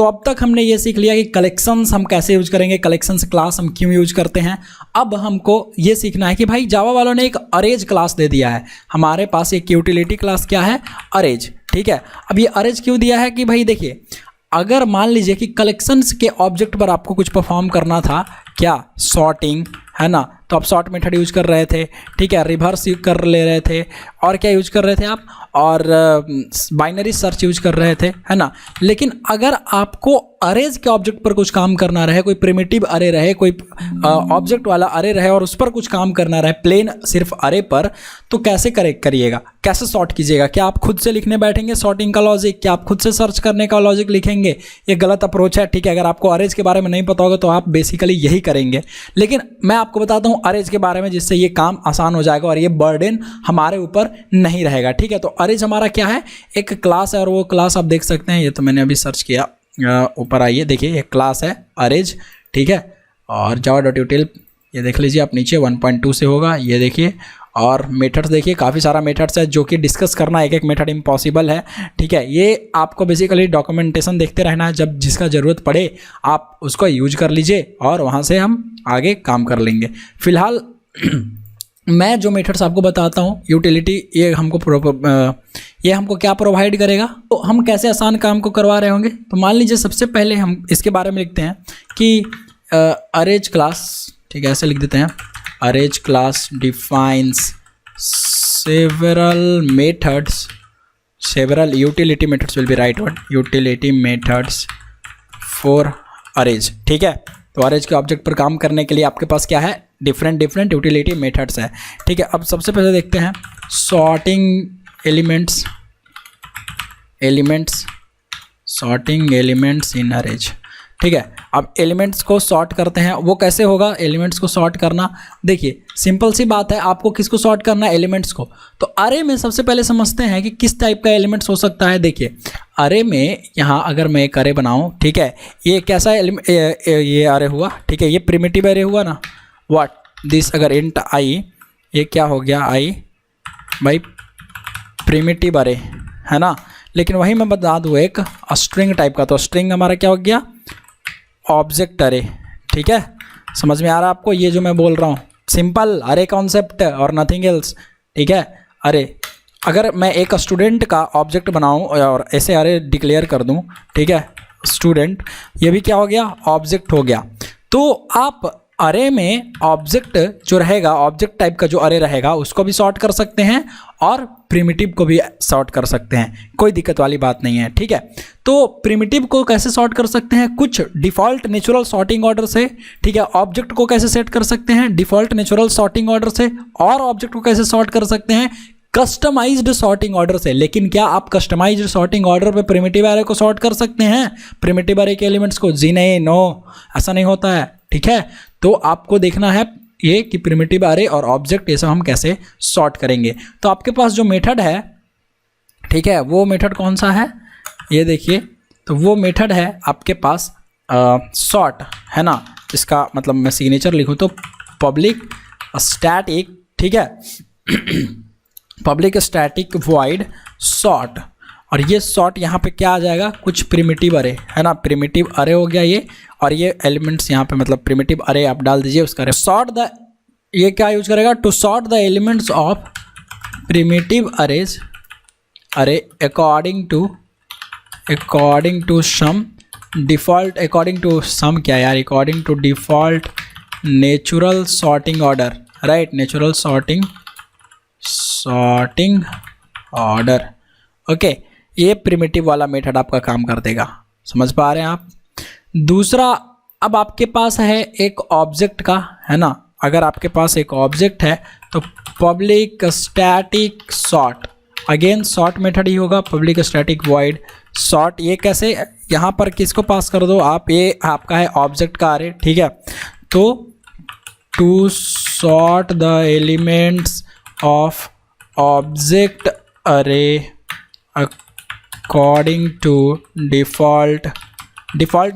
तो अब तक हमने ये सीख लिया कि कलेक्शंस हम कैसे यूज करेंगे, कलेक्शंस क्लास हम क्यों यूज करते हैं। अब हमको ये सीखना है कि भाई जावा वालों ने एक अरेज क्लास दे दिया है, हमारे पास एक यूटिलिटी क्लास क्या है, अरेज। ठीक है, अब ये अरेज क्यों दिया है कि भाई देखिए, अगर मान लीजिए कि कलेक्शंस के ऑब्जेक्ट पर आपको कुछ परफॉर्म करना था, क्या, सॉर्टिंग, है ना, तो आप सॉर्ट मेथड यूज कर रहे थे। ठीक है, रिवर्स कर ले रहे थे, और क्या यूज कर रहे थे आप, और बाइनरी सर्च यूज कर रहे थे, है ना। लेकिन अगर आपको अरेज के ऑब्जेक्ट पर कुछ काम करना रहे, कोई प्रिमिटिव अरे रहे, कोई ऑब्जेक्ट वाला अरे रहे और उस पर कुछ काम करना रहे, प्लेन सिर्फ अरे पर, तो कैसे करिएगा, कैसे सॉर्ट कीजिएगा? क्या आप खुद से लिखने बैठेंगे सॉर्टिंग का लॉजिक? क्या आप खुद से सर्च करने का लॉजिक लिखेंगे? ये गलत अप्रोच है। ठीक है, अगर आपको अरेज के बारे में नहीं पता होगा तो आप बेसिकली यही करेंगे। लेकिन मैं आपको बताता हूँ अरेज के बारे में, जिससे ये काम आसान हो जाएगा और ये बर्डन हमारे ऊपर नहीं रहेगा। ठीक है, तो अरेज हमारा क्या है, एक क्लास है, और वो क्लास आप देख सकते हैं, ये तो मैंने अभी सर्च किया, ऊपर आइए देखिए, एक क्लास है अरेज। ठीक है, और java.util ये देख लीजिए आप, नीचे 1.2 से होगा, ये देखिए। और मेथड्स देखिए, काफ़ी सारा मेथड्स है जो कि डिस्कस करना एक एक मेथड इम्पॉसिबल है। ठीक है, ये आपको बेसिकली डॉक्यूमेंटेशन देखते रहना है, जब जिसका ज़रूरत पड़े आप उसको यूज कर लीजिए और वहाँ से हम आगे काम कर लेंगे। फिलहाल मैं जो मेथड्स आपको बताता हूँ, यूटिलिटी, ये हमको क्या प्रोवाइड करेगा, तो हम कैसे आसान काम को करवा रहे होंगे। तो मान लीजिए सबसे पहले हम इसके बारे में लिखते हैं कि अरेज क्लास, ठीक है, ऐसे लिख देते हैं, arrays class defines several methods, several utility methods will be right word, utility methods for arrays. ठीक है, तो अरेज के ऑब्जेक्ट पर काम करने के लिए आपके पास क्या है, डिफरेंट यूटिलिटी मेथड्स है। ठीक है, अब सबसे पहले देखते हैं sorting elements sorting elements in arrays. ठीक है, अब एलिमेंट्स को सॉर्ट करते हैं, वो कैसे होगा एलिमेंट्स को सॉर्ट करना। देखिए सिंपल सी बात है, आपको किसको सॉर्ट करना है, एलिमेंट्स को। तो अरे में सबसे पहले समझते हैं कि किस टाइप का एलिमेंट्स हो सकता है। देखिए अरे में यहाँ अगर मैं एक अरे बनाऊँ, ठीक है, ये कैसा ये अरे हुआ, ठीक है, ये प्रिमिटिव अरे हुआ ना, व्हाट दिस, अगर इंट आई, ये क्या हो गया, आई भाई प्रिमिटिव अरे, है ना। लेकिन वही मैं बता दूँ एक स्ट्रिंग टाइप का, तो स्ट्रिंग हमारा क्या हो गया, ऑब्जेक्ट अरे। ठीक है, समझ में आ रहा है आपको ये जो मैं बोल रहा हूँ, सिंपल अरे कॉन्सेप्ट और नथिंग एल्स। ठीक है, अरे अगर मैं एक स्टूडेंट का ऑब्जेक्ट बनाऊँ और ऐसे अरे डिक्लेयर कर दूँ, ठीक है, स्टूडेंट, ये भी क्या हो गया, ऑब्जेक्ट हो गया। तो आप अरे में ऑब्जेक्ट जो रहेगा, ऑब्जेक्ट टाइप का जो अरे रहेगा, उसको भी सॉर्ट कर सकते हैं और प्रिमिटिव को भी सॉर्ट कर सकते हैं, कोई दिक्कत वाली बात नहीं है। ठीक है, तो प्रिमिटिव को कैसे सॉर्ट कर सकते हैं, कुछ डिफ़ॉल्ट नेचुरल सॉर्टिंग ऑर्डर से। ठीक है, ऑब्जेक्ट को कैसे सेट कर सकते हैं, डिफ़ॉल्ट नेचुरल सॉर्टिंग ऑर्डर से, और ऑब्जेक्ट को कैसे सॉर्ट कर सकते हैं, कस्टमाइज्ड सॉर्टिंग ऑर्डर से। लेकिन क्या आप कस्टमाइज्ड सॉर्टिंग ऑर्डर पे प्रिमिटिव अरे को सॉर्ट कर सकते हैं, प्रिमिटिव अरे के एलिमेंट्स को? जी नहीं, नो, ऐसा नहीं होता है। ठीक है, तो आपको देखना है ये कि प्रिमिटिव अरे और ऑब्जेक्ट ये सब हम कैसे सॉर्ट करेंगे। तो आपके पास जो मेथड है, ठीक है, वो मेथड कौन सा है, ये देखिए, तो वो मेथड है आपके पास सॉर्ट, है ना। इसका मतलब मैं सिग्नेचर लिखूँ तो पब्लिक स्टैटिक, ठीक है, पब्लिक स्टैटिक वॉइड सॉर्ट, और ये सॉर्ट यहाँ पे क्या आ जाएगा, कुछ प्रिमिटिव अरे, है ना, प्रिमिटिव अरे हो गया ये, और ये एलिमेंट्स यहाँ पे मतलब प्रिमिटिव अरे आप डाल दीजिए उसका सॉर्ट द, ये क्या यूज करेगा, to sort the elements of primitive arrays array according to some default, according to some क्या यार, according to default natural sorting order, right, natural sorting order. Okay, ये प्रिमिटिव वाला मेथड आपका काम कर देगा, समझ पा रहे हैं आप। दूसरा, अब आपके पास है एक ऑब्जेक्ट का, है ना, अगर आपके पास एक ऑब्जेक्ट है तो public static sort, again sort method ही होगा, पब्लिक स्टैटिक वॉइड सॉर्ट। ये कैसे, यहाँ पर किसको पास कर दो आप, ये आपका है ऑब्जेक्ट का अरे। ठीक है, तो to sort the elements of object array according to default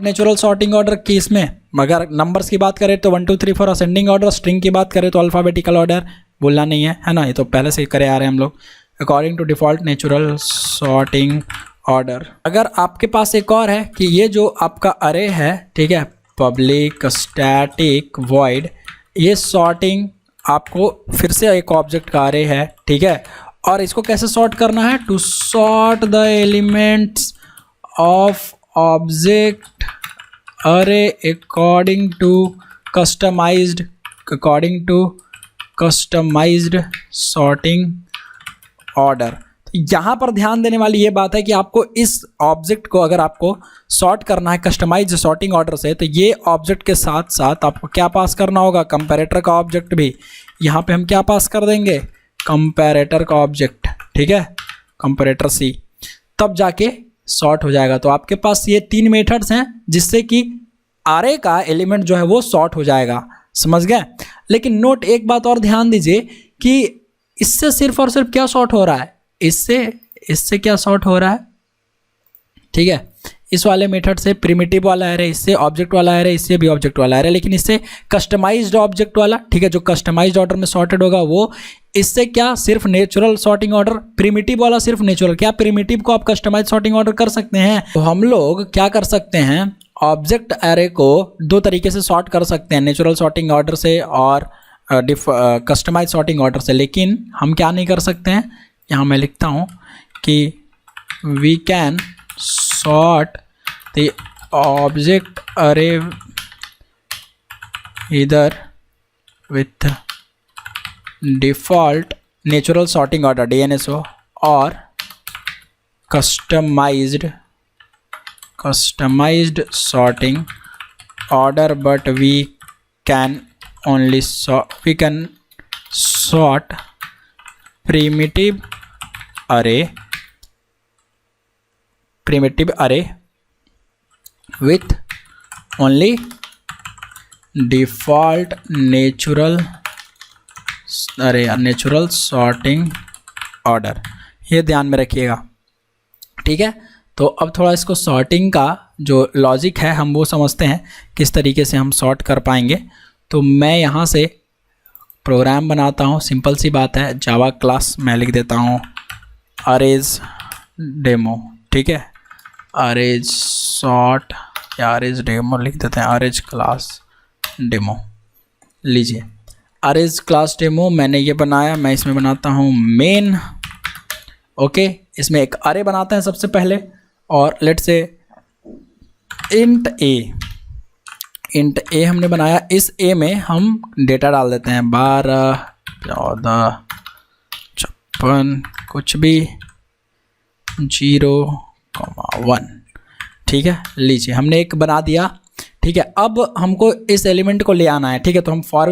natural sorting order की, इसमें अगर नंबर्स की बात करें तो 1 2 3 4 असेंडिंग ऑर्डर, स्ट्रिंग की बात करें तो अल्फ़ाबेटिकल ऑर्डर, बोलना नहीं है, है ना, ये तो पहले से ही करे आ रहे हैं हम लोग। According to default natural sorting order. अगर आपके पास एक और है कि ये जो आपका अरे है, ठीक है, पब्लिक स्टैटिक वॉइड, ये सॉर्टिंग आपको फिर से एक ऑब्जेक्ट का अरे है, ठीक है, और इसको कैसे सॉर्ट करना है, to sort the elements of object array according to customised sorting order. यहाँ पर ध्यान देने वाली ये बात है कि आपको इस ऑब्जेक्ट को अगर आपको सॉर्ट करना है कस्टमाइज्ड सॉर्टिंग ऑर्डर से, तो ये ऑब्जेक्ट के साथ साथ आपको क्या पास करना होगा, कंपैरेटर का ऑब्जेक्ट भी। यहाँ पे हम क्या पास कर देंगे, कंपैरेटर का ऑब्जेक्ट, ठीक है, कंपैरेटर सी, तब जाके सॉर्ट हो जाएगा। तो आपके पास ये 3 मेथड्स हैं जिससे कि आरे का एलिमेंट जो है वो सॉर्ट हो जाएगा, समझ गए। लेकिन नोट एक बात और ध्यान दीजिए कि इससे सिर्फ और सिर्फ क्या सॉर्ट हो रहा है, इससे क्या सॉर्ट हो रहा है, ठीक है, इस वाले मेथड से प्रिमिटिव वाला एरे, इससे ऑब्जेक्ट वाला एरे, इससे भी ऑब्जेक्ट वाला एरे, लेकिन इससे कस्टमाइज्ड ऑब्जेक्ट वाला, ठीक है, जो कस्टमाइज्ड ऑर्डर में सॉर्टेड होगा वो, इससे क्या सिर्फ नेचुरल सॉर्टिंग ऑर्डर, प्रिमिटिव वाला सिर्फ नेचुरल। क्या प्रिमिटिव को आप कस्टमाइज सॉर्टिंग ऑर्डर कर सकते हैं? तो हम लोग क्या कर सकते हैं, ऑब्जेक्ट एरे को 2 तरीके से सॉर्ट कर सकते हैं, नेचुरल सॉर्टिंग ऑर्डर से और कस्टमाइज सॉर्टिंग ऑर्डर से। लेकिन हम क्या नहीं कर सकते हैं, यहाँ मैं लिखता हूँ कि we can sort the object array इधर with default natural sorting order DNSO और customised sorting order, but we can sort primitive array with only default natural sorting order। ये ध्यान में रखिएगा, ठीक है। तो अब थोड़ा इसको सॉर्टिंग का जो लॉजिक है हम वो समझते हैं, किस तरीके से हम सॉर्ट कर पाएंगे। तो मैं यहाँ से प्रोग्राम बनाता हूँ, सिंपल सी बात है, जावा क्लास मैं लिख देता हूँ अरेज डेमो, ठीक है, अरेज सॉर्ट या अरेज डेमो लिख देते हैं, अरेज क्लास डेमो। लीजिए अरेज क्लास डेमो मैंने ये बनाया, मैं इसमें बनाता हूँ मेन, ओके, इसमें एक अरे बनाते हैं सबसे पहले, और लेट से इंट ए हमने बनाया। इस ए में हम डेटा डाल देते हैं 12, 14, 56 कुछ भी 0,1, ठीक है। लीजिए हमने एक बना दिया, ठीक है। अब हमको इस एलिमेंट को ले आना है, ठीक है, तो हम फॉर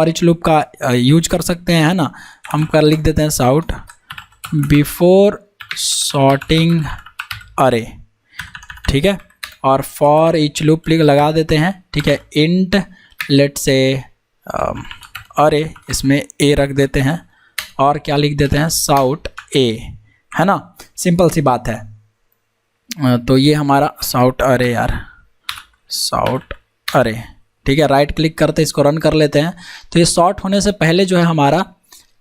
इच लूप का यूज कर सकते हैं, है ना। हम लिख देते हैं साउट बिफोर सॉर्टिंग अरे, ठीक है, और फॉर ईच लूप लगा देते हैं, ठीक है। इंट लेट से अरे, इसमें ए रख देते हैं और क्या लिख देते हैं, साउट ए, है ना, सिंपल सी बात है। तो ये हमारा साउट अरे यार, साउट अरे, ठीक है। राइट क्लिक करते इसको रन कर लेते हैं। तो ये सॉर्ट होने से पहले जो है हमारा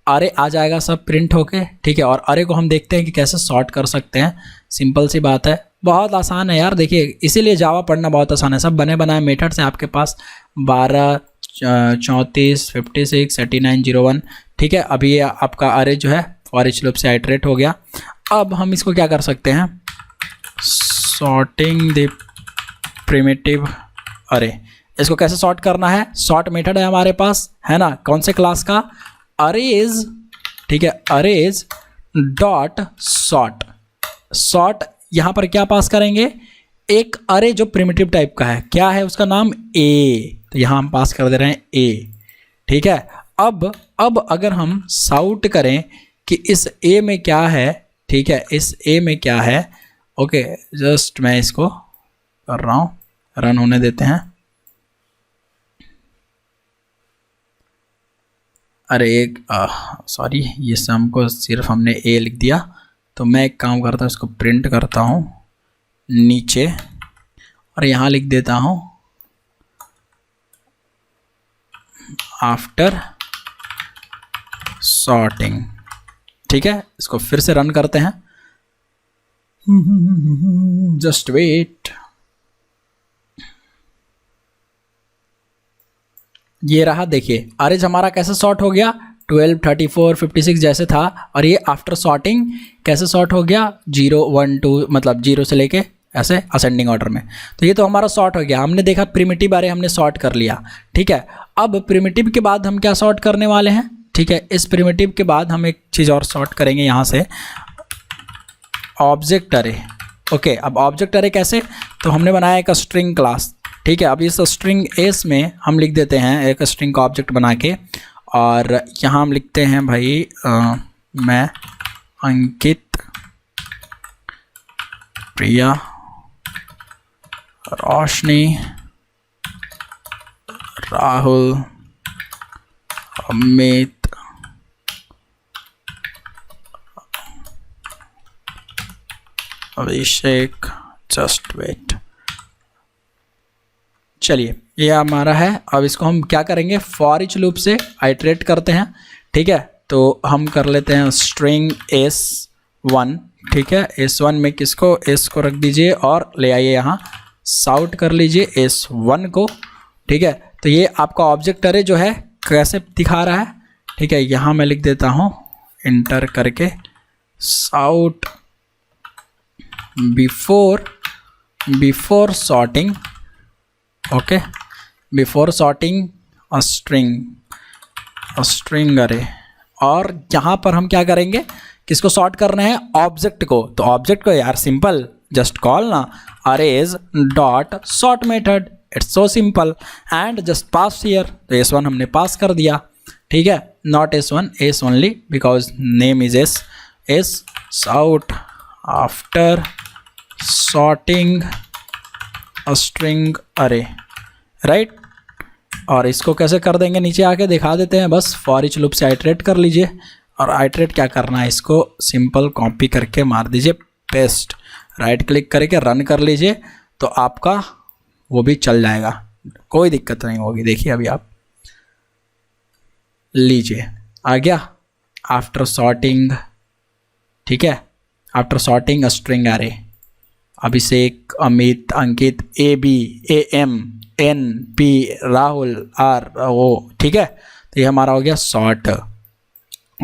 अरे आ जाएगा सब प्रिंट होके, ठीक है। और अरे को हम देखते हैं कि कैसे सॉर्ट कर सकते हैं, सिंपल सी बात है, बहुत आसान है यार, देखिए इसीलिए जावा पढ़ना बहुत आसान है। सब बने बनाए मेथड्स हैं आपके पास, 12, 34, 56, 89, 01, ठीक है। अभी ये आपका अरे जो है फॉर ईच लूप से आइटरेट हो गया। अब हम इसको क्या कर सकते हैं, सॉर्टिंग द प्रिमिटिव अरे। इसको कैसे सॉर्ट करना है, सॉर्ट मेथड है हमारे पास, है ना, कौन से क्लास का, अरेज, ठीक है, अरेज डॉट सॉर्ट। सॉर्ट यहाँ पर क्या पास करेंगे, एक अरे जो प्रिमिटिव टाइप का है, क्या है उसका नाम, ए, तो यहाँ हम पास कर दे रहे हैं ए, ठीक है। अब अगर हम साउट करें कि इस ए में क्या है, ठीक है, इस ए में क्या है, ओके, जस्ट मैं इसको कर रहा हूँ, रन होने देते हैं। अरे एक सॉरी, ये सम को सिर्फ हमने ए लिख दिया, तो मैं एक काम करता हूँ, इसको प्रिंट करता हूँ नीचे और यहाँ लिख देता हूँ आफ्टर सॉर्टिंग, ठीक है। इसको फिर से रन करते हैं, जस्ट वेट, ये रहा देखिए अरेज हमारा कैसे सॉर्ट हो गया 12, 34, 56 जैसे था, और ये आफ्टर सॉर्टिंग कैसे सॉर्ट हो गया 0, 1, 2 मतलब 0 से लेके ऐसे असेंडिंग ऑर्डर में। तो ये तो हमारा सॉर्ट हो गया, हमने देखा प्रिमिटिव अरे हमने सॉर्ट कर लिया। ठीक है, अब प्रिमिटिव के बाद हम क्या सॉर्ट करने वाले हैं, ठीक है, इस प्रिमिटिव के बाद हम एक चीज़ और सॉर्ट करेंगे यहाँ से, ऑब्जेक्ट अरे। ओके, अब ऑब्जेक्ट अरे कैसे, तो हमने बनाया एक स्ट्रिंग क्लास। ठीक है, अब इस स्ट्रिंग एस में हम लिख देते हैं एक स्ट्रिंग का ऑब्जेक्ट बना के, और यहाँ हम लिखते हैं भाई मैं अंकित, प्रिया, रोशनी, राहुल, अमित, अभिषेक, जस्ट वेट। चलिए ये हमारा है। अब इसको हम क्या करेंगे, फॉर ईच लूप से आइटरेट करते हैं। ठीक है, तो हम कर लेते हैं स्ट्रिंग s1। ठीक है, s1 में किसको, s को रख दीजिए और ले आइए यहाँ, साउट कर लीजिए s1 को। ठीक है, तो ये आपका ऑब्जेक्ट अरे जो है कैसे दिखा रहा है। ठीक है, यहाँ मैं लिख देता हूँ इंटर करके sout before sorting. Okay, before sorting a string array, और यहाँ पर हम क्या करेंगे, किसको सॉर्ट करना है, ऑब्जेक्ट को। तो ऑब्जेक्ट को यार सिंपल, जस्ट कॉल ना arrays dot sort method, it's so simple, and just pass here. तो s1 हमने पास कर दिया। ठीक है, not s1, s only because name is s sout after sorting a string array, right. और इसको कैसे कर देंगे, नीचे आके दिखा देते हैं, बस फॉर ईच लूप से आइटरेट कर लीजिए। और आइटरेट क्या करना है, इसको सिंपल कॉपी करके मार दीजिए पेस्ट, राइट क्लिक करके रन कर लीजिए, तो आपका वो भी चल जाएगा, कोई दिक्कत नहीं होगी। देखिए अभी आप लीजिए आ गया आफ्टर सॉर्टिंग। ठीक है, आफ्टर सॉर्टिंग अ स्ट्रिंग अरे, अभिषेक, अमित, अंकित, AB, AM, NP, Rahul, RO। ठीक है, तो ये हमारा हो गया सॉर्ट।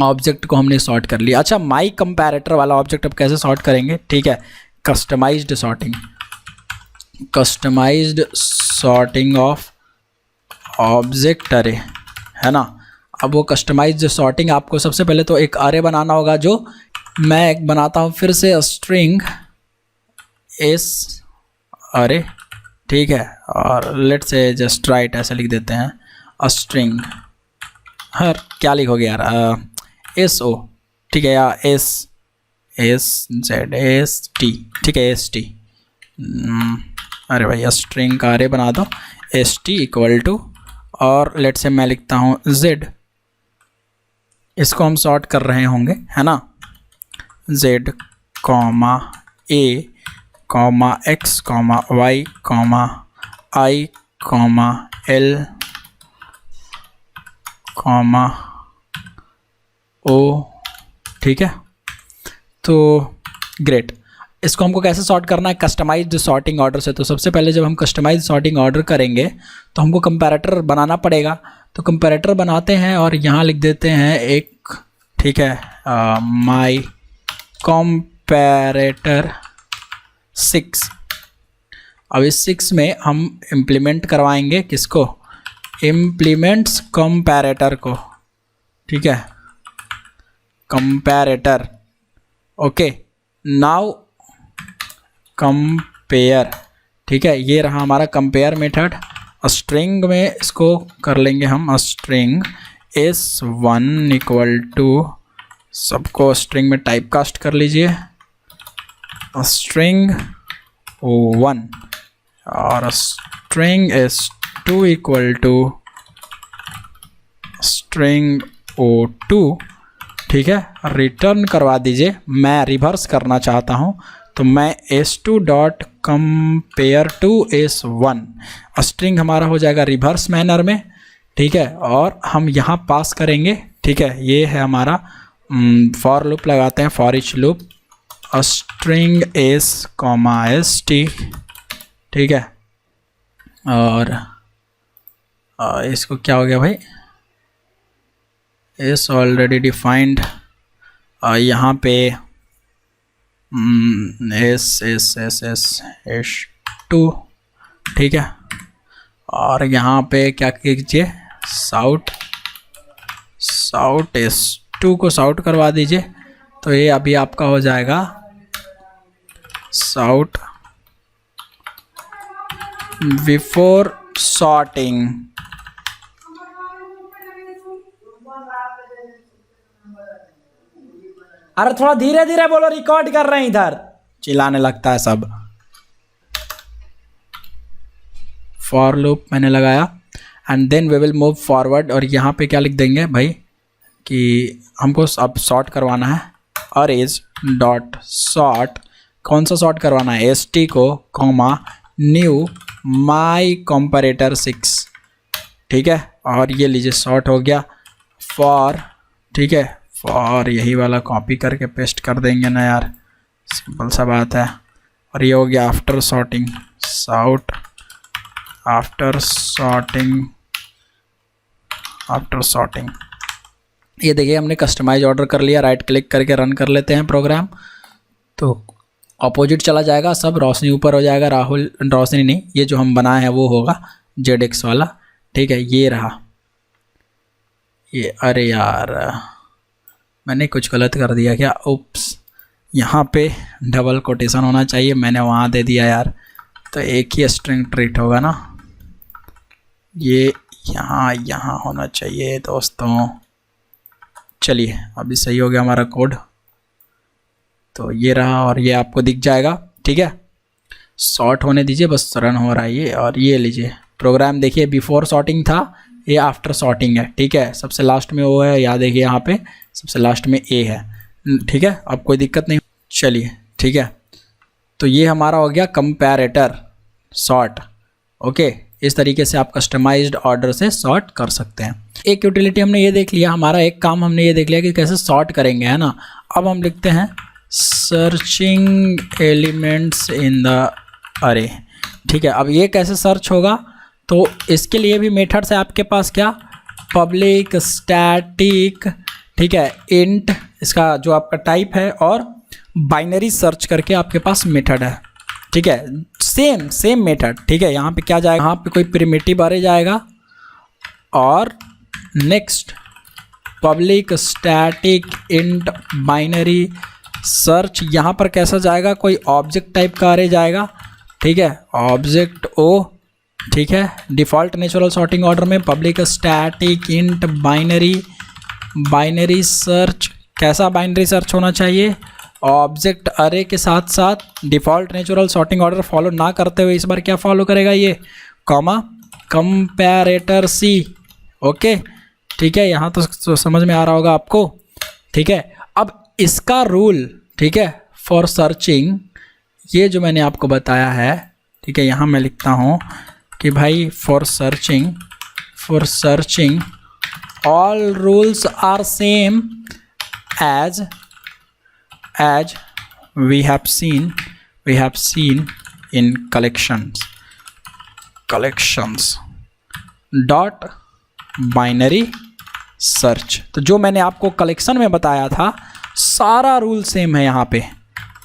ऑब्जेक्ट को हमने सॉर्ट कर लिया। अच्छा, माई कंपैरेटर वाला ऑब्जेक्ट अब कैसे सॉर्ट करेंगे। ठीक है, कस्टमाइज्ड सॉर्टिंग ऑफ ऑब्जेक्ट अरे, है ना। अब वो कस्टमाइज्ड सॉर्टिंग आपको सबसे पहले तो एक अरे बनाना होगा, जो मैं एक बनाता हूँ फिर से स्ट्रिंग एस अरे। ठीक है, और लेट्स से जस्ट राइट ऐसे लिख देते हैं स्ट्रिंग, हर क्या लिखोगे यार, SO। ठीक है, या SZST। ठीक है, ST, अरे भैया स्ट्रिंग का अरे बना दो, ST इक्वल टू, और लेट से मैं लिखता हूँ Z। इसको हम सॉर्ट कर रहे होंगे, है ना, Z, A, X, Y, I, L, O। ठीक है, तो ग्रेट। इसको हमको कैसे सॉर्ट करना है, कस्टमाइज्ड सॉर्टिंग ऑर्डर से। तो सबसे पहले जब हम कस्टमाइज्ड सॉर्टिंग ऑर्डर करेंगे तो हमको कंपैरेटर बनाना पड़ेगा। तो कंपैरेटर बनाते हैं और यहाँ लिख देते हैं एक, ठीक है, माई कंपैरेटर 6। अब इस 6 में हम इम्प्लीमेंट करवाएंगे किसको, इम्प्लीमेंट्स कंपैरेटर को। ठीक है, कंपैरेटर। Okay, now compare. ठीक है, ये रहा हमारा कंपेयर मेथड। स्ट्रिंग में इसको कर लेंगे हम, स्ट्रिंग S1 इक्वल टू, सबको स्ट्रिंग में टाइप कास्ट कर लीजिए, स्ट्रिंग O1, और string S2 equal to string O2। ठीक है, रिटर्न करवा दीजिए। मैं रिवर्स करना चाहता हूँ, तो मैं S2 dot compare to S1, string हमारा हो जाएगा रिवर्स मैनर में। ठीक है, और हम यहाँ पास करेंगे। ठीक है, ये है हमारा फॉर लूप लगाते हैं, for each loop, string S comma S T, ठीक है। और इसको क्या हो गया भाई, एस ऑलरेडी डिफाइंड, यहाँ पे S S S S S two, ठीक है। और यहाँ पे क्या कीजिए, साउट एस टू को साउट करवा दीजिए, तो ये अभी आपका हो जाएगा साउट बिफोर सॉर्टिंग। अरे थोड़ा धीरे धीरे बोलो, रिकॉर्ड कर रहे हैं इधर, चिल्लाने लगता है सब। फॉर लूप मैंने लगाया and then we will move forward. और यहाँ पे क्या लिख देंगे भाई कि हमको अब सॉर्ट करवाना है, और इज डॉट सॉर्ट, कौन सा सॉर्ट करवाना है, एस टी को कॉमा न्यू माई कंपैरेटर 6, ठीक है। और ये लीजिए सॉर्ट हो गया फॉर, ठीक है। फॉर यही वाला कॉपी करके पेस्ट कर देंगे ना यार, सिंपल सा बात है। और ये हो गया after sorting, sout after sorting. ये देखिए हमने कस्टमाइज ऑर्डर कर लिया, राइट क्लिक करके रन कर लेते हैं प्रोग्राम, तो अपोजिट चला जाएगा, सब रोशनी ऊपर हो जाएगा, राहुल रोशनी नहीं, ये जो हम बनाए हैं वो होगा ZX वाला, ठीक है। ये रहा ये, अरे यार मैंने कुछ गलत कर दिया क्या, उप्स, यहाँ पे डबल कोटेशन होना चाहिए, मैंने वहाँ दे दिया यार, तो एक ही स्ट्रिंग ट्रीट होगा ना, ये यहाँ होना चाहिए दोस्तों। चलिए अभी सही हो गया हमारा कोड, तो ये रहा और ये आपको दिख जाएगा, ठीक है। सॉर्ट होने दीजिए, बस रन हो रहा है ये। और ये लीजिए प्रोग्राम देखिए, बिफोर सॉर्टिंग था, ये आफ्टर सॉर्टिंग है, ठीक है। सबसे लास्ट में वो है, याद देखिए यहाँ पे सबसे लास्ट में ए है, ठीक है। अब कोई दिक्कत नहीं, चलिए ठीक है। तो ये हमारा हो गया कंपैरेटर सॉर्ट, ओके। इस तरीके से आप कस्टमाइज्ड ऑर्डर से सॉर्ट कर सकते हैं। एक यूटिलिटी हमने ये देख लिया, हमारा एक काम हमने ये देख लिया कि कैसे सॉर्ट करेंगे, है ना। अब हम लिखते हैं सर्चिंग एलिमेंट्स इन द अरे, ठीक है। अब ये कैसे सर्च होगा, तो इसके लिए भी मेथड्स है आपके पास, क्या, पब्लिक स्टैटिक, ठीक है, इंट इसका जो आपका टाइप है, और बाइनरी सर्च करके आपके पास मेथड है, ठीक है। सेम मेथड, ठीक है। यहाँ पे क्या जाएगा, यहाँ पे कोई प्रिमिटिव अरे जाएगा, और next public static int binary search, यहाँ पर कैसा जाएगा, कोई ऑब्जेक्ट टाइप का अरे जाएगा, ठीक है, ऑब्जेक्ट ओ, ठीक है। डिफ़ॉल्ट नेचुरल सॉर्टिंग ऑर्डर में public static int binary search, कैसा बाइनरी सर्च होना चाहिए, ऑब्जेक्ट अरे के साथ साथ default natural sorting order follow ना करते हुए इस बार क्या फॉलो करेगा, ये कॉमा कंपैरेटर सी, ओके, ठीक है। यहाँ तो समझ में आ रहा होगा आपको, ठीक है। अब इसका रूल, ठीक है, फॉर सर्चिंग, ये जो मैंने आपको बताया है, ठीक है, यहाँ मैं लिखता हूँ कि भाई for searching all rules are same as we have seen in collections dot binary search। तो जो मैंने आपको कलेक्शन में बताया था सारा रूल सेम है यहाँ पे,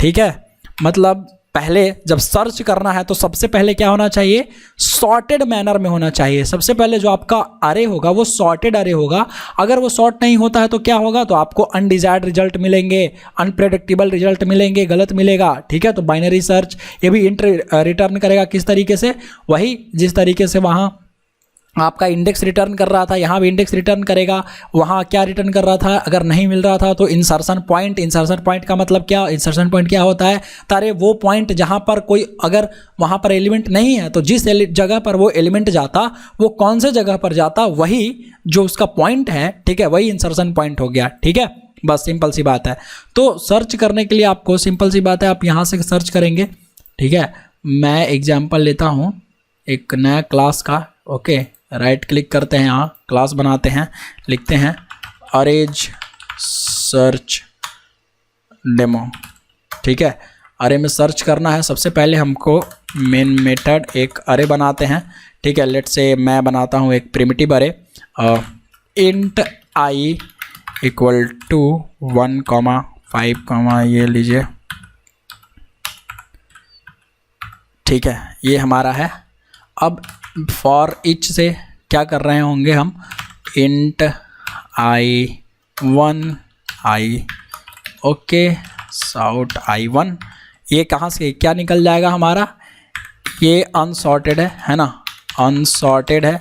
ठीक है। मतलब पहले जब सर्च करना है तो सबसे पहले क्या होना चाहिए, सॉर्टेड मैनर में होना चाहिए। सबसे पहले जो आपका अरे होगा वो सॉर्टेड अरे होगा। अगर वो सॉर्ट नहीं होता है तो क्या होगा, तो आपको अनडिजायर्ड रिजल्ट मिलेंगे, अनप्रेडिक्टेबल रिजल्ट मिलेंगे, गलत मिलेगा, ठीक है। तो बाइनरी सर्च ये भी इंट रिटर्न करेगा किस तरीके से, वही जिस तरीके से वहाँ आपका इंडेक्स रिटर्न कर रहा था, यहाँ भी इंडेक्स रिटर्न करेगा। वहाँ क्या रिटर्न कर रहा था, अगर नहीं मिल रहा था तो इंसर्शन पॉइंट का मतलब क्या, इंसर्शन पॉइंट क्या होता है, तारे वो पॉइंट जहाँ पर कोई अगर वहाँ पर एलिमेंट नहीं है तो जिस जगह पर वो एलिमेंट जाता वो कौन से जगह पर जाता, वही जो उसका पॉइंट है, ठीक है, वही इंसर्शन पॉइंट हो गया, ठीक है। बस सिंपल सी बात है। तो सर्च करने के लिए आपको सिंपल सी बात है, आप यहाँ से सर्च करेंगे, ठीक है। मैं एग्जाम्पल लेता हूँ एक नया क्लास का, ओके। राइट क्लिक करते हैं, यहाँ क्लास बनाते हैं, लिखते हैं अरेज सर्च डेमो, ठीक है। अरे में सर्च करना है, सबसे पहले हमको मेन मेथड एक अरे बनाते हैं, ठीक है। लेट्स से मैं बनाता हूँ एक प्रिमिटिव अरे, इंट आई इक्वल टू 1,5, ये लीजिए, ठीक है, ये हमारा है। अब फॉर ईच से क्या कर रहे होंगे हम, इंट आई 1 आई, ओके, साउट आई 1, ये कहाँ से क्या निकल जाएगा हमारा, ये अनसॉर्टेड है ना, अनसॉर्टेड है।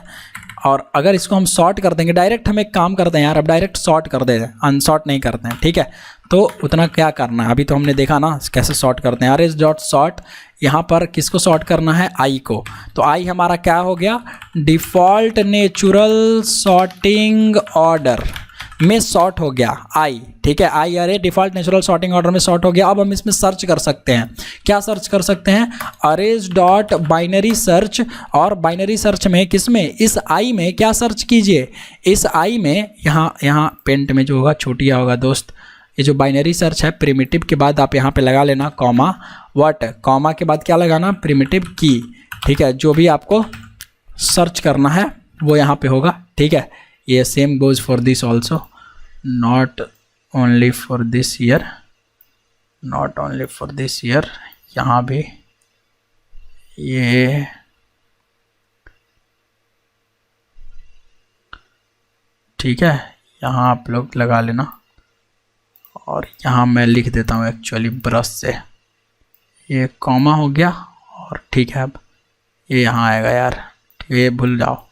और अगर इसको हम सॉर्ट कर देंगे डायरेक्ट, हम एक काम करते हैं यार, अब डायरेक्ट सॉर्ट कर देते हैं, अनसॉर्ट नहीं करते हैं, ठीक है। तो उतना क्या करना है, अभी तो हमने देखा ना कैसे सॉर्ट करते हैं। अरेज डॉट सॉर्ट, यहाँ पर किसको सॉर्ट करना है, आई को। तो आई हमारा क्या हो गया, डिफ़ॉल्ट नेचुरल सॉर्टिंग ऑर्डर में सॉर्ट हो गया आई, ठीक है। आई अरे डिफ़ॉल्ट नेचुरल सॉर्टिंग ऑर्डर में सॉर्ट हो गया। अब हम इसमें सर्च कर सकते हैं, क्या सर्च कर सकते हैं, अरेज डॉट बाइनरी सर्च, और बाइनरी सर्च में किस में, इस आई में क्या सर्च कीजिए, इस आई में, यहाँ पेंट में जो होगा छोटिया होगा दोस्त, ये जो बाइनरी सर्च है प्रिमिटिव के बाद आप यहाँ पे लगा लेना कॉमा व्हाट, कॉमा के बाद क्या लगाना, प्रिमिटिव की, ठीक है। जो भी आपको सर्च करना है वो यहाँ पे होगा, ठीक है। ये same goes for this also, not only for this year, not only for this year, यहाँ भी ये ठीक है, यहाँ आप लोग लगा लेना। और यहाँ मैं लिख देता हूँ एक्चुअली ब्रश से, ये कॉमा हो गया, और ठीक है। अब ये यहाँ आएगा यार, ये भूल जाओ।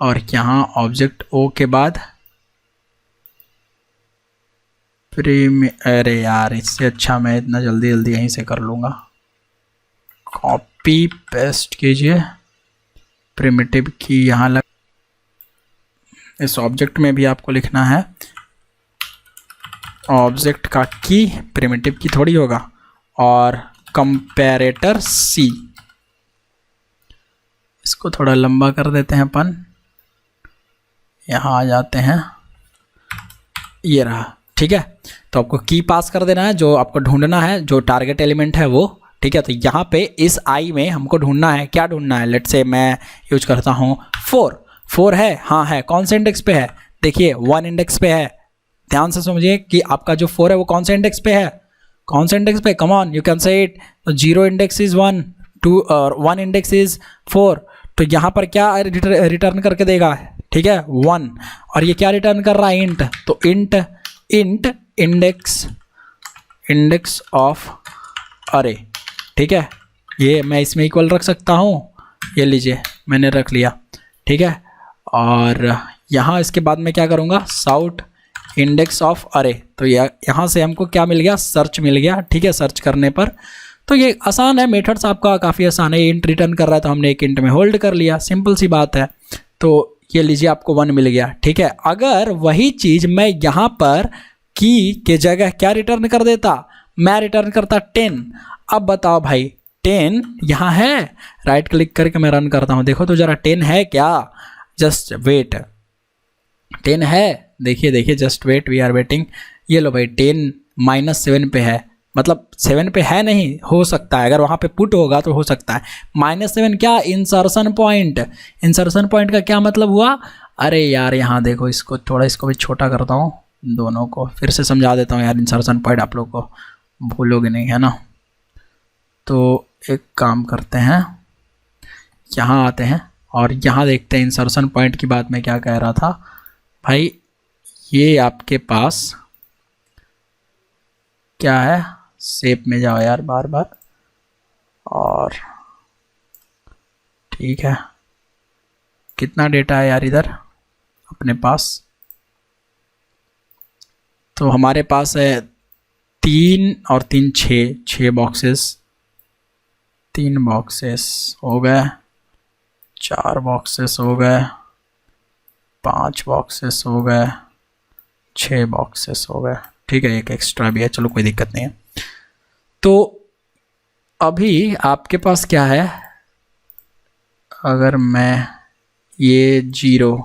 और यहाँ ऑब्जेक्ट ओ के बाद अरे यार, इससे अच्छा मैं इतना जल्दी यहीं से कर लूँगा, कॉपी पेस्ट कीजिए, प्रिमिटिव की यहाँ लग, इस ऑब्जेक्ट में भी आपको लिखना है ऑब्जेक्ट का की, प्रिमिटिव की थोड़ी होगा, और कंपैरेटर सी, इसको थोड़ा लंबा कर देते हैं अपन, यहाँ आ जाते हैं, ये रहा, ठीक है। तो आपको की पास कर देना है, जो आपको ढूंढना है, जो टारगेट एलिमेंट है वो, ठीक है। तो यहाँ पे इस आई में हमको ढूंढना है, क्या ढूंढना है, लेट से मैं यूज करता हूँ 4 है, हाँ है, कौन से इंडेक्स पे है, देखिए 1 इंडेक्स पे है। ध्यान से समझिए कि आपका जो 4 है वो कौन से इंडेक्स पे है, कौन से इंडेक्स पे, come on you can say it. तो 0 इंडेक्स इज 1, 2 और 1 इंडेक्स इज 4। तो यहाँ पर क्या रिटर्न करके देगा, ठीक है 1, और ये क्या रिटर्न कर रहा है, इंट। तो इंट इंडेक्स ऑफ अरे, ठीक है। ये मैं इसमें इक्वल रख सकता हूँ, ये लीजिए मैंने रख लिया, ठीक है। और यहाँ इसके बाद मैं क्या करूँगा, साउट इंडेक्स ऑफ अरे। तो यहाँ से हमको क्या मिल गया, सर्च मिल गया, ठीक है। सर्च करने पर तो ये आसान है, मेथड्स आपका काफ़ी आसान है। इंट रिटर्न कर रहा है तो हमने एक इंट में होल्ड कर लिया, सिंपल सी बात है। तो ये लीजिए आपको 1 मिल गया, ठीक है। अगर वही चीज़ मैं यहाँ पर की के जगह क्या रिटर्न कर देता, मैं रिटर्न करता 10। अब बताओ भाई 10 यहाँ है, राइट क्लिक करके मैं रन करता हूँ, देखो तो ज़रा 10 है क्या, जस्ट वेट, 10 है, देखिए just wait, we are waiting. ये लो भाई 10 -7 पे है, मतलब 7 पे है नहीं, हो सकता है अगर वहाँ पे पुट होगा तो हो सकता है। -7 क्या, इंसर्शन पॉइंट। इंसर्शन पॉइंट का क्या मतलब हुआ, अरे यार यहाँ देखो, इसको थोड़ा, इसको भी छोटा करता हूँ, दोनों को फिर से समझा देता हूँ यार। इंसर्शन पॉइंट आप लोग को भूलोगे नहीं, है ना। तो एक काम करते हैं, यहाँ आते हैं और यहाँ देखते हैं इंसर्शन पॉइंट की बात मैं क्या कह रहा था भाई। ये आपके पास क्या है, शेप में जाओ यार बार बार, और ठीक है, कितना डेटा है यार इधर अपने पास, तो हमारे पास है 3 और 3 6 बॉक्सेस, 3 बॉक्सेस हो गए, 4 बॉक्सेस हो गए, 5 बॉक्सेस हो गए, 6 बॉक्सेस हो गए, ठीक है। एक एक्स्ट्रा भी है, चलो कोई दिक्कत नहीं है। तो अभी आपके पास क्या है, अगर मैं ये 0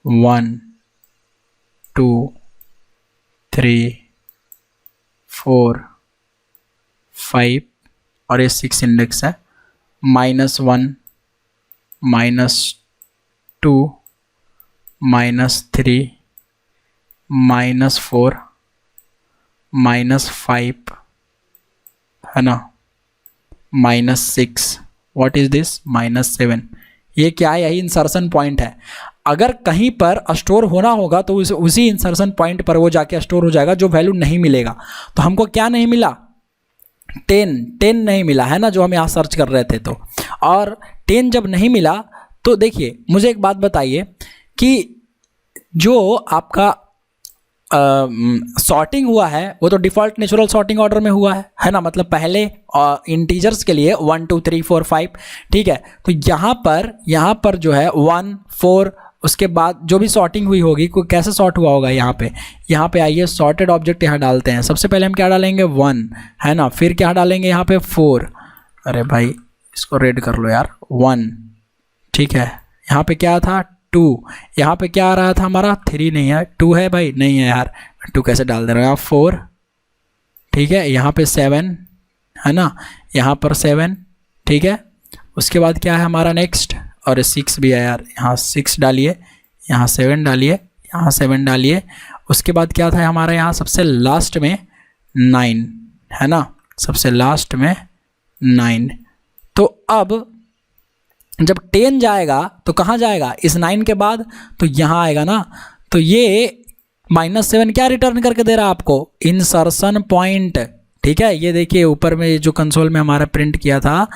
1 2 3 4 5 और ये 6 इंडेक्स है, -1, -2, -3, -4, -5 है ना, -6, व्हाट इज दिस, -7। ये क्या है, यही इंसर्शन पॉइंट है। अगर कहीं पर स्टोर होना होगा तो उसी इंसर्शन पॉइंट पर वो जाके स्टोर हो जाएगा, जो वैल्यू नहीं मिलेगा। तो हमको क्या नहीं मिला, 10 नहीं मिला है ना, जो हम यहाँ सर्च कर रहे थे। तो और 10 जब नहीं मिला तो देखिए मुझे एक बात बताइए कि जो आपका सॉर्टिंग हुआ है वो तो डिफ़ॉल्ट नेचुरल सॉर्टिंग ऑर्डर में हुआ है ना, मतलब पहले इंटीजर्स के लिए 1 2 3 4 5, ठीक है। तो यहाँ पर जो है 1 4, उसके बाद जो भी सॉर्टिंग हुई होगी, कोई कैसे सॉर्ट हुआ होगा यहाँ पे आइए, सॉर्टेड ऑब्जेक्ट यहाँ डालते हैं। सबसे पहले हम क्या डालेंगे, 1 है ना, फिर क्या डालेंगे यहाँ पे 4, अरे भाई इसको रेड कर लो यार, 1, ठीक है। यहाँ पे क्या था 2, यहाँ पे क्या आ रहा था हमारा 3 नहीं है, 2 है भाई, नहीं है यार, 2 कैसे डाल दे रहे हो आप, 4, ठीक है। यहाँ पे 7 है ना, यहाँ पर 7, ठीक है। उसके बाद क्या है हमारा नेक्स्ट, और 6 भी है यार, यहाँ 6 डालिए, यहाँ 7 डालिए, यहाँ 7 डालिए। उसके बाद क्या था हमारा यहाँ सबसे लास्ट में 9 है ना, सबसे लास्ट में 9। तो अब जब 10 जाएगा तो कहाँ जाएगा, इस 9 के बाद तो यहाँ आएगा ना। तो ये -7 क्या रिटर्न करके दे रहा है आपको, इंसर्शन पॉइंट, ठीक है। ये देखिए ऊपर में जो कंसोल में हमारा प्रिंट किया था,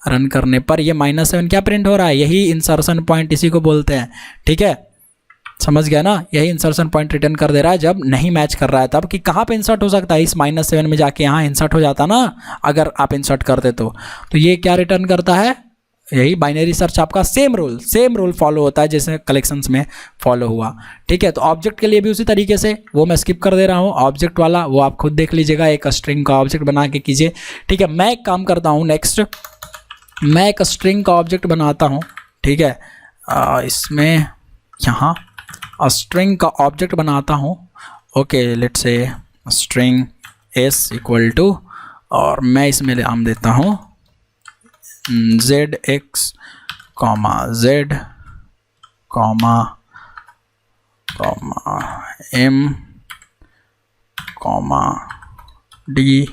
रन करने पर ये -7 क्या प्रिंट हो रहा है, यही इंसर्शन पॉइंट इसी को बोलते हैं, ठीक है। समझ गया ना, यही इंसर्शन पॉइंट रिटर्न कर दे रहा है जब नहीं मैच कर रहा है तब, कि कहाँ पे इंसर्ट हो सकता है, इस -7 में जाके यहाँ इंसर्ट हो जाता ना, अगर आप इंसर्ट करते तो ये क्या रिटर्न करता है, यही बाइनरी सर्च आपका सेम रूल फॉलो होता है जैसे कलेक्शंस में फॉलो हुआ, ठीक है। तो ऑब्जेक्ट के लिए भी उसी तरीके से, वो मैं स्किप कर दे रहा हूँ, ऑब्जेक्ट वाला वो आप खुद देख लीजिएगा, एक स्ट्रिंग का ऑब्जेक्ट बना के कीजिए, ठीक है। मैं एक काम करता हूँ नेक्स्ट, मैं एक स्ट्रिंग का ऑब्जेक्ट बनाता हूँ, ठीक है। इसमें यहाँ स्ट्रिंग का ऑब्जेक्ट बनाता हूँ, okay. Let's say string s equal to, और मैं इसमें नाम देता हूँ zx, z, m, d,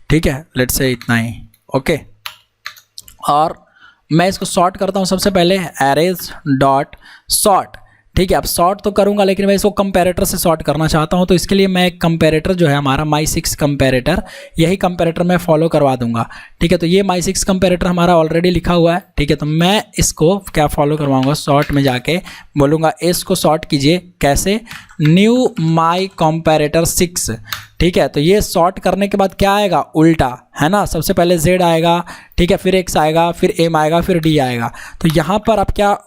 ठीक है। लेट्स से इतना ही, ओके। और मैं इसको सॉर्ट करता हूँ सबसे पहले, एरेज डॉट सॉर्ट, ठीक है। अब सॉर्ट तो करूँगा लेकिन मैं इसको कंपैरेटर से सॉर्ट करना चाहता हूँ, तो इसके लिए मैं एक कंपैरेटर जो है हमारा my6 कंपैरेटर, यही कंपैरेटर मैं फॉलो करवा दूंगा, ठीक है। तो ये my6 कंपैरेटर हमारा ऑलरेडी लिखा हुआ है, ठीक है। तो मैं इसको क्या फॉलो करवाऊंगा, सॉर्ट में जाके बोलूँगा इसको सॉर्ट कीजिए, कैसे, न्यू my कंपैरेटर 6, ठीक है। तो ये सॉर्ट करने के बाद क्या आएगा, उल्टा है ना, सबसे पहले z आएगा, ठीक है, फिर x आएगा, फिर m आएगा, फिर d आएगा। तो यहाँ पर आप क्या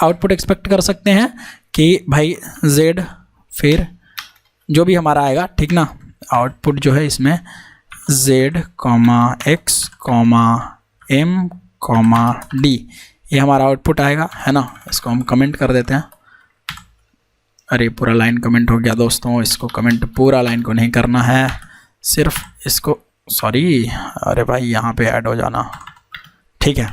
आउटपुट एक्सपेक्ट कर सकते हैं कि भाई z, फिर जो भी हमारा आएगा, ठीक ना, आउटपुट जो है इसमें z, x, m, d, ये हमारा आउटपुट आएगा, है ना। इसको हम कमेंट कर देते हैं, अरे पूरा लाइन कमेंट हो गया दोस्तों, इसको कमेंट पूरा लाइन को नहीं करना है, सिर्फ इसको, सॉरी, अरे भाई यहाँ पे ऐड हो जाना, ठीक है।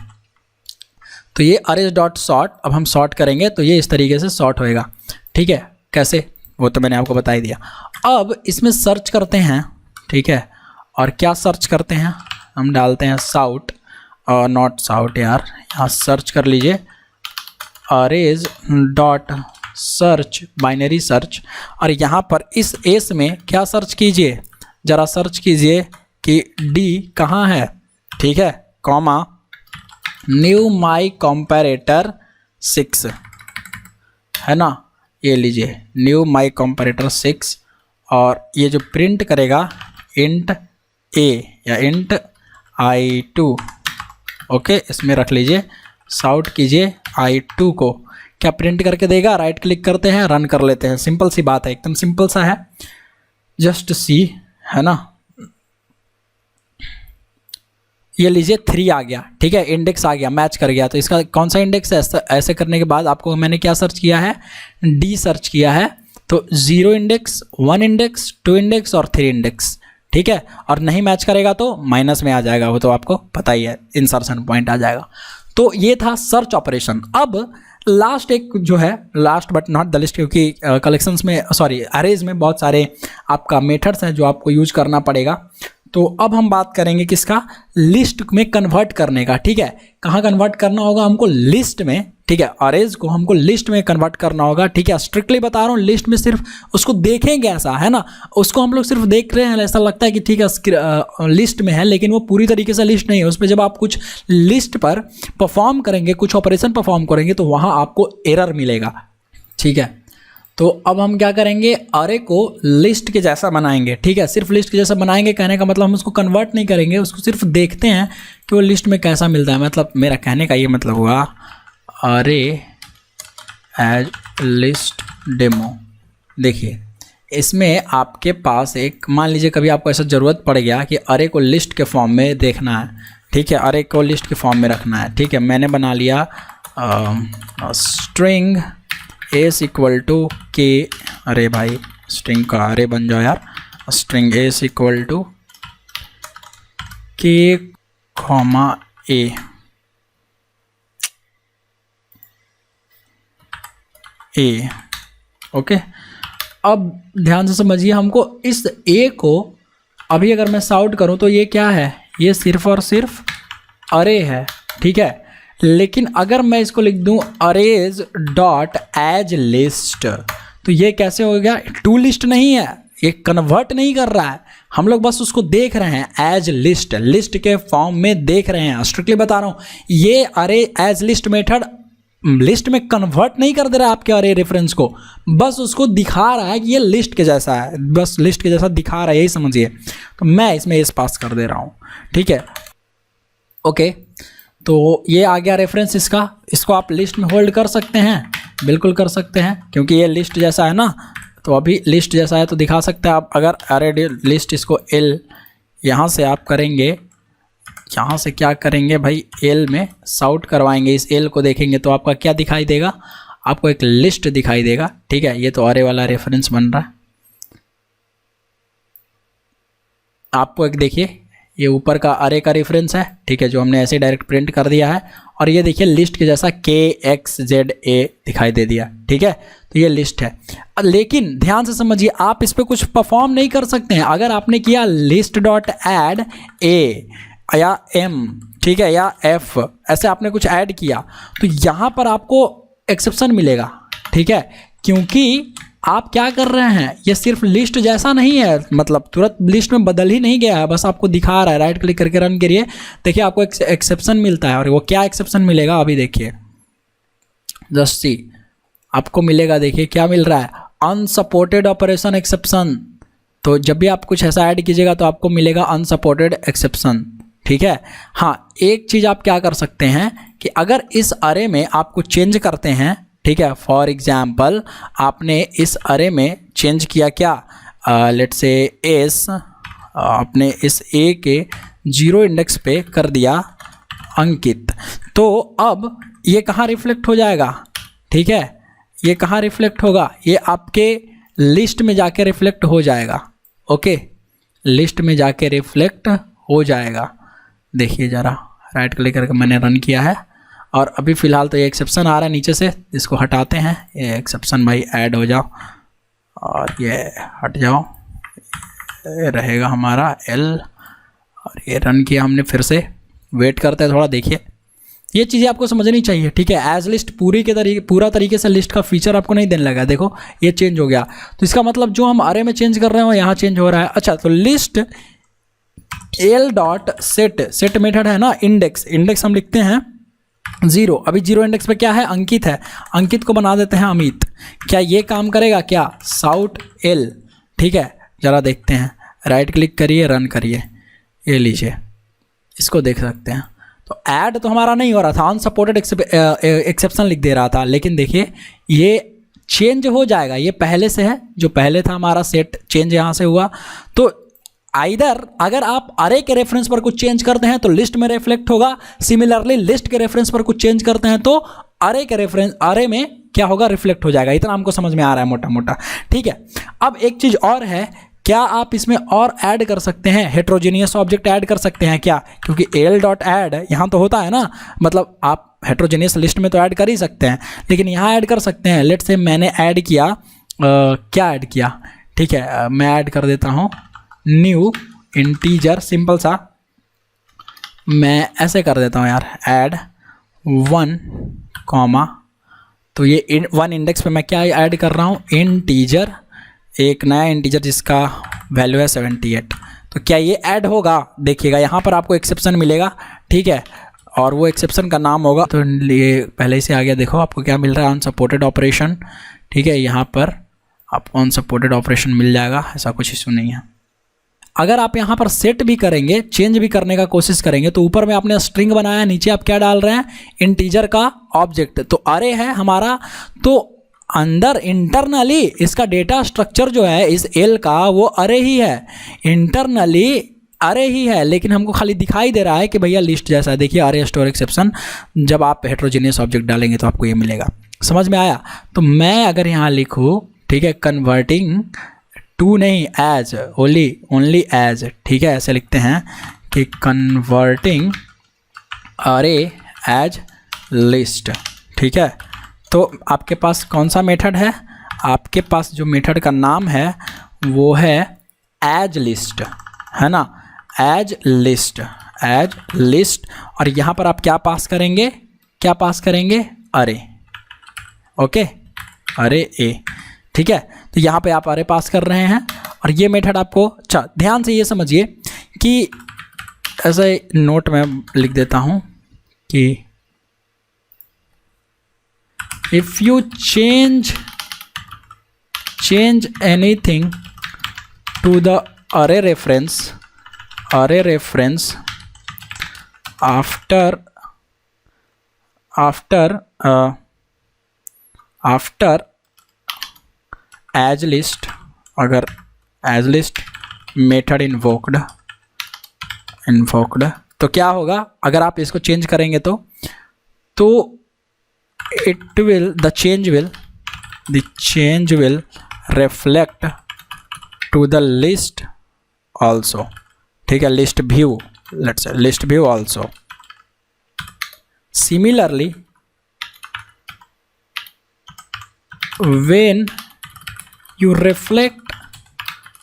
तो ये अरेज डॉट सॉर्ट, अब हम सॉर्ट करेंगे तो ये इस तरीके से सॉर्ट होएगा, ठीक है। कैसे, वो तो मैंने आपको बता ही दिया। अब इसमें सर्च करते हैं, ठीक है, और क्या सर्च करते हैं, हम डालते हैं साउट, और नॉट साउट यार, यहाँ सर्च कर लीजिए, arrays dot search, binary search, और यहाँ पर इस एस में क्या सर्च कीजिए, ज़रा सर्च कीजिए कि डी कहाँ है, ठीक है, कॉमा न्यू माई कंपैरेटर 6 है ना, ये लीजिए न्यू माई कंपैरेटर 6, और ये जो प्रिंट करेगा इंट a या इंट i2, ओके, इसमें रख लीजिए, साउट कीजिए i2 को, क्या प्रिंट करके देगा, राइट क्लिक करते हैं, रन कर लेते हैं, सिंपल सी बात है, एकदम सिंपल सा है, जस्ट सी, है ना। ये लीजिए 3 आ गया, ठीक है, इंडेक्स आ गया, मैच कर गया। तो इसका कौन सा इंडेक्स है, ऐसे करने के बाद आपको मैंने क्या सर्च किया है, डी सर्च किया है, तो 0 इंडेक्स, 1 इंडेक्स, 2 इंडेक्स और 3 इंडेक्स, ठीक है, और नहीं मैच करेगा तो माइनस में आ जाएगा, वो तो आपको पता ही है, इंसर्शन पॉइंट आ जाएगा। तो ये था सर्च ऑपरेशन। अब लास्ट एक जो है, last but not the list, क्योंकि कलेक्शंस में सॉरी अरेज में बहुत सारे आपका मेथड्स हैं जो आपको यूज करना पड़ेगा। तो अब हम बात करेंगे किसका, लिस्ट में कन्वर्ट करने का। ठीक है, कहाँ कन्वर्ट करना होगा हमको, लिस्ट में। ठीक है, अरेज को हमको लिस्ट में कन्वर्ट करना होगा। ठीक है, स्ट्रिक्टली बता रहा हूँ, लिस्ट में सिर्फ उसको देखेंगे ऐसा है ना, उसको हम लोग सिर्फ देख रहे हैं, ऐसा लगता है कि ठीक है लिस्ट में है, लेकिन वो पूरी तरीके से लिस्ट नहीं है। उस पर जब आप कुछ लिस्ट पर परफॉर्म करेंगे, कुछ ऑपरेशन परफॉर्म करेंगे, तो वहाँ आपको एरर मिलेगा। ठीक है, तो अब हम क्या करेंगे, अरे को लिस्ट के जैसा बनाएंगे। ठीक है, सिर्फ लिस्ट के जैसा बनाएंगे, कहने का मतलब हम उसको कन्वर्ट नहीं करेंगे, उसको सिर्फ देखते हैं कि वो लिस्ट में कैसा मिलता है। मतलब मेरा कहने का ये मतलब हुआ अरे एज लिस्ट डेमो। देखिए, इसमें आपके पास एक, मान लीजिए कभी आपको ऐसा ज़रूरत पड़ गया कि अरे को लिस्ट के फॉर्म में देखना है। ठीक है, अरे को लिस्ट के फॉर्म में रखना है। ठीक है, मैंने बना लिया स्ट्रिंग एस इक्वल टू के, अरे भाई स्ट्रिंग का अरे बन जाओ यार, स्ट्रिंग एस इक्वल टू के कॉमा ए, ओके। अब ध्यान से समझिए, हमको इस ए को अभी अगर मैं सॉर्ट करूं तो ये क्या है, ये सिर्फ और सिर्फ अरे है। ठीक है, लेकिन अगर मैं इसको लिख दूं अरेज डॉट एज लिस्ट, तो ये कैसे हो गया, टू लिस्ट नहीं है, ये कन्वर्ट नहीं कर रहा है, हम लोग बस उसको देख रहे हैं एज लिस्ट, लिस्ट के फॉर्म में देख रहे हैं। स्ट्रिक्टली बता रहा हूं, ये अरे एज लिस्ट मेथड लिस्ट में कन्वर्ट नहीं कर दे रहा है आपके अरे रेफरेंस को, बस उसको दिखा रहा है कि ये लिस्ट के जैसा है, बस लिस्ट के जैसा दिखा रहा है, यही समझिए। तो मैं इसमें एस पास कर दे रहा हूँ। ठीक है, ओके, तो ये आ गया रेफरेंस इसका। इसको आप लिस्ट में होल्ड कर सकते हैं, बिल्कुल कर सकते हैं, क्योंकि ये लिस्ट जैसा है ना, तो अभी लिस्ट जैसा है तो दिखा सकते हैं आप। अगर अरे लिस्ट, इसको एल यहाँ से आप करेंगे, यहाँ से क्या करेंगे भाई, एल में सॉर्ट करवाएंगे, इस एल को देखेंगे तो आपका क्या दिखाई देगा, आपको एक लिस्ट दिखाई देगा। ठीक है, ये तो अरे वाला रेफरेंस बन रहा है, आपको एक देखिए ये ऊपर का अरे का रेफरेंस है। ठीक है, जो हमने ऐसे डायरेक्ट प्रिंट कर दिया है, और ये देखिए लिस्ट के जैसा KXZA दिखाई दे दिया। ठीक है, तो ये लिस्ट है। लेकिन ध्यान से समझिए, आप इस पर कुछ परफॉर्म नहीं कर सकते हैं। अगर आपने किया लिस्ट डॉट ऐड ए या एम, ठीक है, या एफ, ऐसे आपने कुछ ऐड किया, तो यहाँ पर आपको एक्सेप्शन मिलेगा। ठीक है, क्योंकि आप क्या कर रहे हैं, ये सिर्फ लिस्ट जैसा नहीं है, मतलब तुरंत लिस्ट में बदल ही नहीं गया है, बस आपको दिखा रहा है। राइट क्लिक करके रन करिए, देखिए आपको एक एक्सेप्शन मिलता है। और वो क्या एक्सेप्शन मिलेगा अभी देखिए, जस्ट सी, आपको मिलेगा, देखिए क्या मिल रहा है, अनसपोर्टेड ऑपरेशन एक्सेप्शन। तो जब भी आप कुछ ऐसा ऐड कीजिएगा तो आपको मिलेगा अनसपोर्टेड एक्सेप्शन। ठीक है, हाँ, एक चीज़ आप क्या कर सकते हैं कि अगर इस अरे में आप कुछ चेंज करते हैं, ठीक है, फॉर एग्जाम्पल आपने इस अरे में चेंज किया क्या, लेट्स से एस, आपने इस ए के 0 इंडेक्स पे कर दिया अंकित, तो अब ये कहाँ रिफ्लेक्ट हो जाएगा। ठीक है, ये कहाँ रिफ्लेक्ट होगा, ये आपके लिस्ट में जाके रिफ्लेक्ट हो जाएगा। ओके, लिस्ट में जाके रिफ्लेक्ट हो जाएगा। देखिए ज़रा, राइट क्लिक करके मैंने रन किया है, और अभी फ़िलहाल तो ये एक्सेप्शन आ रहा है नीचे से, इसको हटाते हैं। ये एक्सेप्शन भाई ऐड हो जाओ, और ये हट जाओ, ये रहेगा हमारा एल, और ये रन किया हमने, फिर से वेट करते हैं थोड़ा। देखिए, ये चीज़ें आपको समझनी चाहिए। ठीक है, एज लिस्ट पूरा तरीके से लिस्ट का फीचर आपको नहीं देने लगा। देखो ये चेंज हो गया, तो इसका मतलब जो हम अरे में चेंज कर रहे हैं वो यहाँ चेंज हो रहा है। अच्छा, तो list L dot set method है ना, इंडेक्स हम लिखते हैं 0, अभी 0 इंडेक्स पे क्या है, अंकित है, अंकित को बना देते हैं अमित। क्या ये काम करेगा क्या, साउट एल। ठीक है, ज़रा देखते हैं, राइट क्लिक करिए, रन करिए, ये लीजिए, इसको देख सकते हैं। तो ऐड तो हमारा नहीं हो रहा था, अनसपोर्टेड एक्सेप्शन लिख दे रहा था, लेकिन देखिए ये चेंज हो जाएगा। ये पहले से है, जो पहले था हमारा सेट चेंज यहाँ से हुआ। तो आइदर अगर आप अरे के रेफरेंस पर कुछ चेंज करते हैं तो लिस्ट में रिफ्लेक्ट होगा, सिमिलरली लिस्ट के रेफरेंस पर कुछ चेंज करते हैं तो अरे में क्या होगा, रिफ्लेक्ट हो जाएगा। इतना हमको समझ में आ रहा है मोटा मोटा। ठीक है, अब एक चीज़ और है क्या आप इसमें और ऐड कर सकते हैं, हेट्रोजीनियस ऑब्जेक्ट ऐड कर सकते हैं क्या? क्योंकि एल डॉट ऐड यहाँ तो होता है ना, मतलब आप हेट्रोजीनियस लिस्ट में तो ऐड कर ही सकते हैं, लेकिन यहाँ ऐड कर सकते हैं। लेट्स से मैंने ऐड किया, क्या ऐड किया, ठीक है, मैं ऐड कर देता हूँ न्यू इंटीजर, सिंपल सा मैं ऐसे कर देता हूँ यार, ऐड 1 कॉमा, तो ये 1 इंडेक्स पे मैं क्या ऐड कर रहा हूँ, इंटीजर, एक नया इंटीजर जिसका वैल्यू है 78। तो क्या ये ऐड होगा? देखिएगा यहाँ पर आपको एक्सेप्शन मिलेगा, ठीक है, और वो एक्सेप्शन का नाम होगा, तो ये पहले से आ गया। देखो आपको क्या मिल रहा है, अनसपोर्टेड ऑपरेशन, ठीक है, यहाँ पर आपको अनसपोर्टेड ऑपरेशन मिल जाएगा, ऐसा कुछ इशू नहीं है। अगर आप यहाँ पर सेट भी करेंगे, चेंज भी करने का कोशिश करेंगे, तो ऊपर में आपने स्ट्रिंग बनाया, नीचे आप क्या डाल रहे हैं, इंटीजर का ऑब्जेक्ट, तो अरे है हमारा, तो अंदर इंटरनली इसका डेटा स्ट्रक्चर जो है इस एल का वो अरे ही है, इंटरनली अरे ही है, लेकिन हमको खाली दिखाई दे रहा है कि भैया लिस्ट जैसा है। देखिए अरे स्टोर एक्सेप्शन, जब आप हेट्रोजीनियस ऑब्जेक्ट डालेंगे तो आपको ये मिलेगा। समझ में आया? तो मैं अगर यहाँ लिखूँ, ठीक है, कन्वर्टिंग टू नहीं, एज, ओनली एज, ठीक है, ऐसे लिखते हैं कि कन्वर्टिंग अरे एज लिस्ट, ठीक है। तो आपके पास कौन सा मेथड है? आपके पास जो मेथड का नाम है वो है एज लिस्ट, है ना, एज लिस्ट, एज लिस्ट, और यहाँ पर आप क्या पास करेंगे, क्या पास करेंगे, अरे, ओके, अरे ए, ठीक है। तो यहाँ पे आप अरे पास कर रहे हैं, और ये मेथड आपको, अच्छा ध्यान से ये समझिए कि ऐसे नोट में लिख देता हूँ कि if you change anything to the array reference after as list, अगर एज लिस्ट मेथड इन्वोक्ड, तो क्या होगा, अगर आप इसको चेंज करेंगे तो the change will reflect to the list also, ठीक है, list view, let's say list view also. Similarly, when you reflect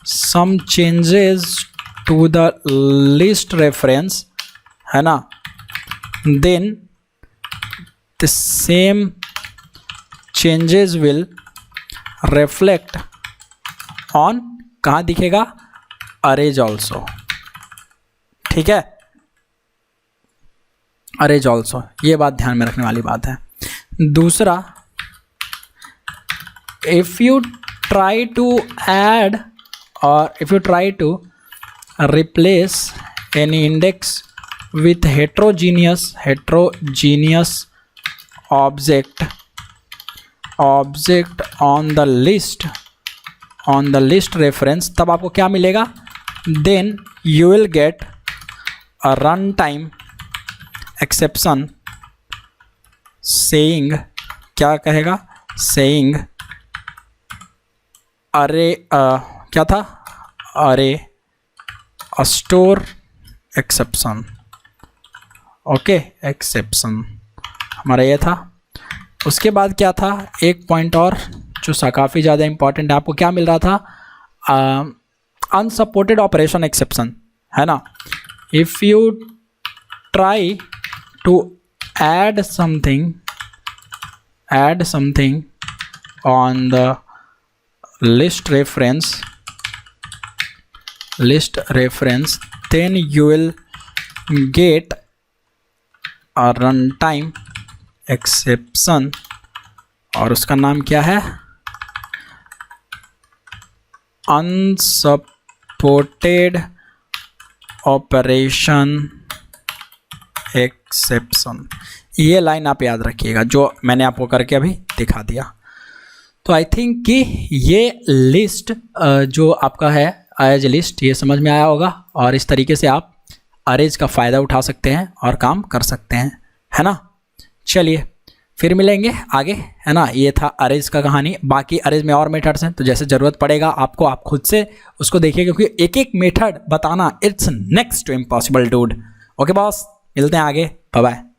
some changes to the list reference, है ना, then the same changes will reflect on, कहाँ दिखेगा, arrays also, ठीक है, arrays also, ये बात ध्यान में रखने वाली बात है। दूसरा, if you try to add or if you try to replace any index with heterogeneous object on the list reference, तब आपको क्या मिलेगा, then you will get a runtime exception saying, क्या कहेगा, saying अरे क्या था, अरे स्टोर एक्सेप्शन, ओके, एक्सेप्शन हमारा ये था। उसके बाद क्या था, एक पॉइंट और जो काफ़ी ज़्यादा इंपॉर्टेंट है, आपको क्या मिल रहा था, अनसपोर्टेड ऑपरेशन एक्सेप्शन, है ना। If you try to add something on the list reference, then you will get a runtime exception, और उसका नाम क्या है, unsupported operation exception। ये लाइन आप याद रखिएगा जो मैंने आपको करके अभी दिखा दिया। तो आई थिंक कि ये लिस्ट जो आपका है एज लिस्ट, ये समझ में आया होगा, और इस तरीके से आप अरेज का फ़ायदा उठा सकते हैं और काम कर सकते हैं, है ना। चलिए फिर मिलेंगे आगे, है ना। ये था अरेज का कहानी, बाकी अरेज में और मेथड्स हैं, तो जैसे ज़रूरत पड़ेगा आपको आप खुद से उसको देखिए, क्योंकि एक एक मेथड बताना it's next to impossible dude. Okay boss, मिलते हैं आगे, बाय बाय।